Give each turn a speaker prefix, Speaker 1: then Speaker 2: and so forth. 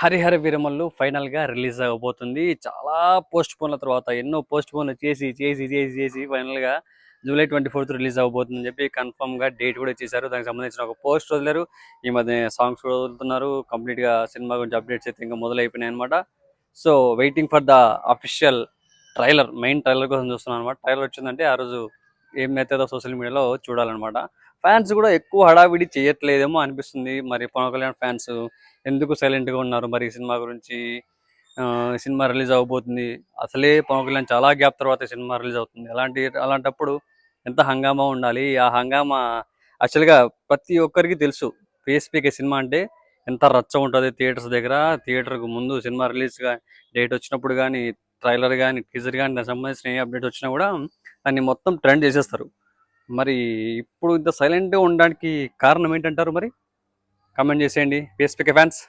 Speaker 1: హరిహర వీరమల్లు ఫైనల్‌గా రిలీజ్ అవ్వబోతుంది. చాలా పోస్ట్‌పోన్‌ల తర్వాత ఎన్నో పోస్ట్‌పోన్‌లు చేసి ఫైనల్‌గా జూలై 24థ్ రిలీజ్ అవ్వబోతుందని చెప్పి కన్ఫర్మ్‌గా డేట్ కూడా ఇచ్చేసారు. దానికి సంబంధించిన ఒక పోస్ట్ వదిలారు. ఈ మధ్య సాంగ్స్ కూడా వదులుతున్నారు. కంప్లీట్‌గా సినిమా గురించి అప్డేట్స్ అయితే ఇంకా మొదలైపోయినాయన్నమాట. So, waiting for the official trailer. Main trailer కోసం చూస్తున్నానన్నమాట. ట్రైలర్ వచ్చిందంటే ఆ రోజు ఏమైతదో సోషల్ మీడియాలో చూడాలన్నమాట. ఫ్యాన్స్ కూడా ఎక్కువ హడావిడి చేయట్లేదేమో అనిపిస్తుంది. మరి పవన్ కళ్యాణ్ ఫ్యాన్స్ ఎందుకు సైలెంట్‌గా ఉన్నారు మరి ఈ సినిమా గురించి? సినిమా రిలీజ్ అవ్వబోతుంది. అసలే పవన్ కళ్యాణ్ చాలా గ్యాప్ తర్వాత సినిమా రిలీజ్ అవుతుంది. అలాంటప్పుడు ఎంత హంగామా ఉండాలి. ఆ హంగామా యాక్చువల్‌గా ప్రతి ఒక్కరికి తెలుసు. 'పీఎస్‌పీకే' సినిమా అంటే ఎంత రచ్చ ఉంటది థియేటర్స్ దగ్గర. థియేటర్‌కు ముందు సినిమా రిలీజ్‌గా డేట్ వచ్చినప్పుడు గానీ, ట్రైలర్ గానీ, టీజర్ గానీ దానికి సంబంధించిన ఏ అప్డేట్ వచ్చినా కూడా దాన్ని మొత్తం ట్రెండ్ చేసేస్తారు. మరి ఇప్పుడు ఇంత సైలెంట్‌గా ఉండడానికి కారణం ఏంటంటారు మరి? కామెంట్ చేసేయండి. 'పీఎస్‌పీకే' ఫ్యాన్స్.